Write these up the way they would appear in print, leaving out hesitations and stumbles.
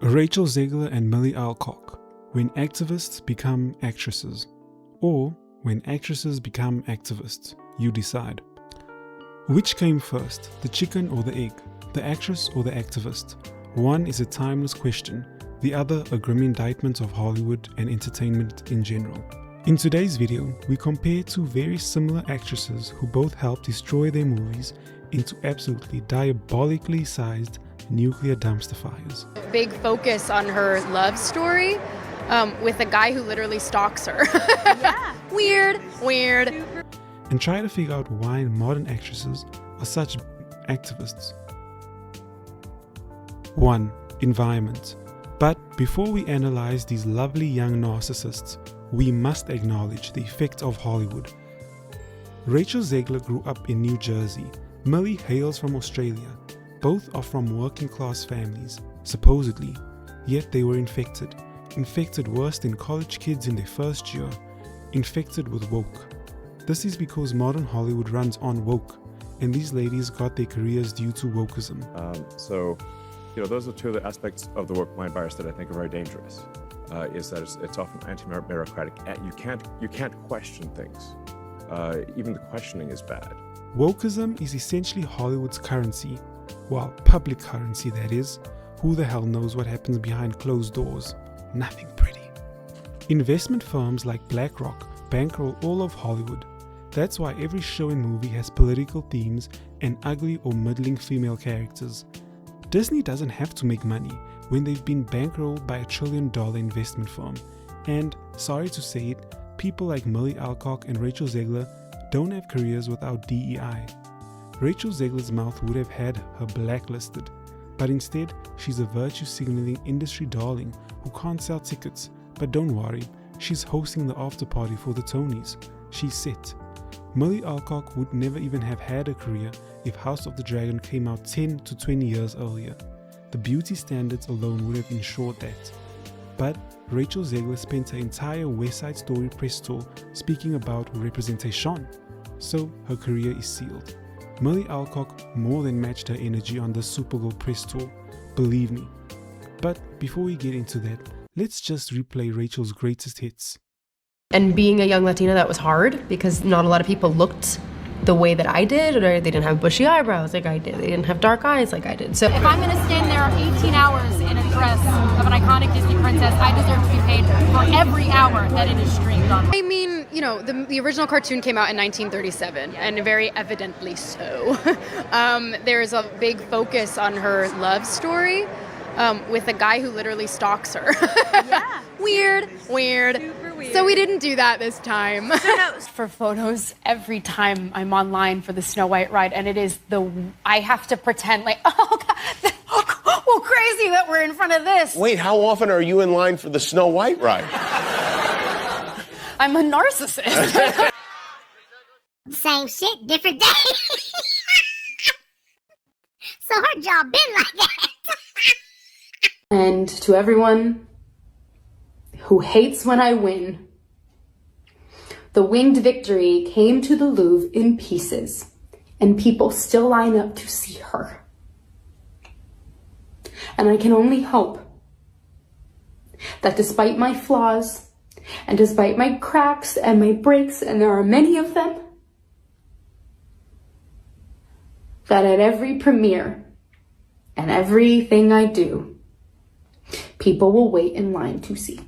Rachel Zegler and Millie Alcock, when activists become actresses. Or when actresses become activists, you decide. Which came first, the chicken or the egg, the actress or the activist? One is a timeless question, the other a grim indictment of Hollywood and entertainment in general. In today's video, we compare two very similar actresses who both helped destroy their movies into absolutely diabolically sized nuclear dumpster fires. Big focus on her love story with a guy who literally stalks her. Yeah. Weird. And try to figure out why modern actresses are such activists. 1. Environment. But before we analyze these lovely young narcissists, we must acknowledge the effect of Hollywood. Rachel Zegler grew up in New Jersey. Millie hails from Australia. Both are from working class families, supposedly, yet they were infected. Infected worse than college kids in their first year. Infected with woke. This is because modern Hollywood runs on woke, and these ladies got their careers due to wokeism. Those are two of the aspects of the woke mind virus that I think are very dangerous. Is that it's often anti-meritocratic. You can't question things. Even the questioning is bad. Wokeism is essentially Hollywood's currency. Well, public currency, that is. Who the hell knows what happens behind closed doors? Nothing pretty. Investment firms like BlackRock bankroll all of Hollywood. That's why every show and movie has political themes and ugly or middling female characters. Disney doesn't have to make money when they've been bankrolled by $1 trillion investment firm. And, sorry to say it, people like Millie Alcock and Rachel Zegler don't have careers without DEI. Rachel Zegler's mouth would have had her blacklisted, but instead she's a virtue-signaling industry darling who can't sell tickets. But don't worry, she's hosting the after party for the Tonys. She's set. Millie Alcock would never even have had a career if House of the Dragon came out 10 to 20 years earlier. The beauty standards alone would have ensured that. But Rachel Zegler spent her entire West Side Story press tour speaking about representation, so her career is sealed. Millie Alcock more than matched her energy on the Supergirl press tour, believe me. But before we get into that, let's just replay Rachel's greatest hits. And being a young Latina, that was hard because not a lot of people looked the way that I did, or they didn't have bushy eyebrows like I did. They didn't have dark eyes like I did. So if I'm going to stand there 18 hours in a dress of an iconic Disney princess, I deserve to be paid for every hour that it is streamed on. I mean, the original cartoon came out in 1937, and very evidently so. There's a big focus on her love story with a guy who literally stalks her. yeah. Weird. Super weird. So we didn't do that this time. For photos every time I'm online for the Snow White ride, and I have to pretend like, oh God, well, crazy that we're in front of this. Wait, how often are you in line for the Snow White ride? I'm a narcissist. Same shit, different day. So her job been like that. And to everyone who hates when I win, the winged victory came to the Louvre in pieces, and people still line up to see her. And I can only hope that despite my flaws, and despite my cracks and my breaks, and there are many of them, that at every premiere and everything I do, people will wait in line to see.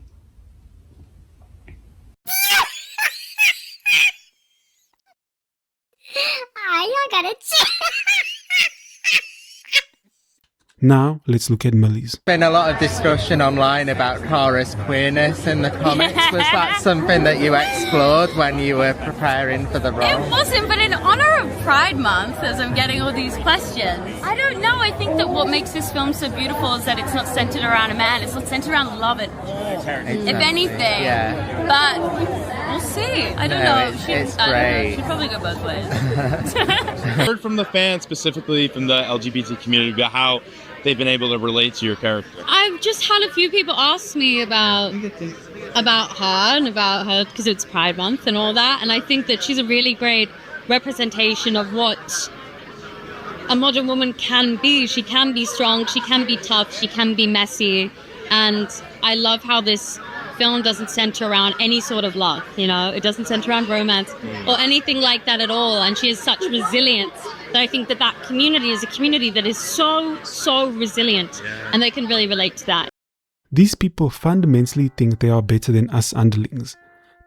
Y'all gotta chill. Now, let's look at Millie's. Been a lot of discussion online about Kara's queerness in the comics. Was that something that you explored when you were preparing for the role? It wasn't, but in honor of Pride Month, as I'm getting all these questions, I don't know. I think that what makes this film so beautiful is that it's not centered around a man. It's not centered around love at all, Exactly. if anything. Yeah. But we'll see. I don't know. It's great. She'd probably go both ways. I heard from the fans, specifically from the LGBT community, about how they've been able to relate to your character. I've just had a few people ask me about her and about her because it's Pride Month and all that, and I think that she's a really great representation of what a modern woman can be. She can be strong, she can be tough, she can be messy. And I love how this film doesn't center around any sort of love, you know, it doesn't center around romance or anything like that at all. And she has such resilience that I think that that community is a community that is so resilient, and they can really relate to that. These people fundamentally think they are better than us underlings.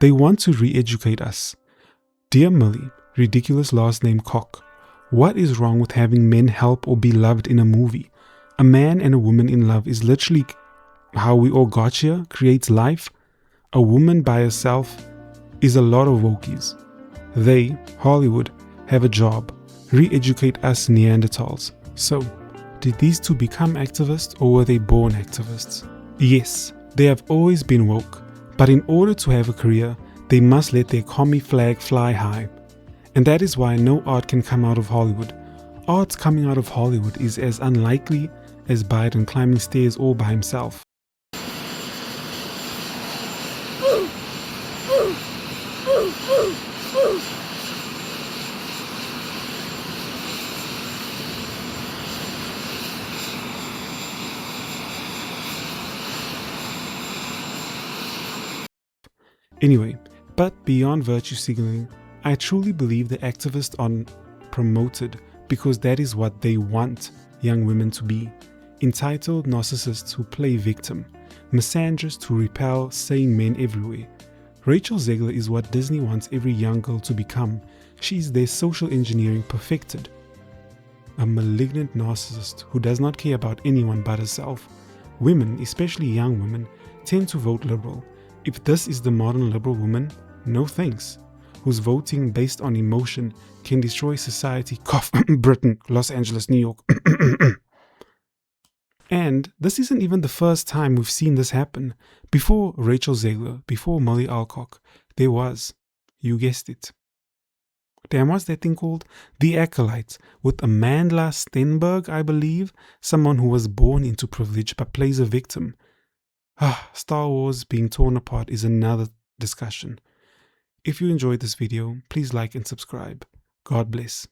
They want to re-educate us. Dear Millie, ridiculous last name Cock, what is wrong with having men help or be loved in a movie? A man and a woman in love is literally how we all got here, creates life. A woman by herself is a lot of wokies. They, Hollywood, have a job, re-educate us Neanderthals. So, did these two become activists or were they born activists? Yes, they have always been woke, but in order to have a career, they must let their commie flag fly high. And that is why no art can come out of Hollywood. Art coming out of Hollywood is as unlikely as Biden climbing stairs all by himself. Anyway, but beyond virtue signaling, I truly believe the activists are promoted because that is what they want young women to be. Entitled narcissists who play victim, misandrists who repel sane men everywhere. Rachel Zegler is what Disney wants every young girl to become. She is their social engineering perfected. A malignant narcissist who does not care about anyone but herself. Women, especially young women, tend to vote liberal. If this is the modern liberal woman, no thanks. Whose voting based on emotion can destroy society. Cough, Britain, Los Angeles, New York. And this isn't even the first time we've seen this happen. Before Rachel Zegler, before Millie Alcock, there was, you guessed it. Damn, what's that thing called? The Acolyte, with Amanda Stenberg, I believe, someone who was born into privilege but plays a victim. Star Wars being torn apart is another discussion. If you enjoyed this video, please like and subscribe. God bless.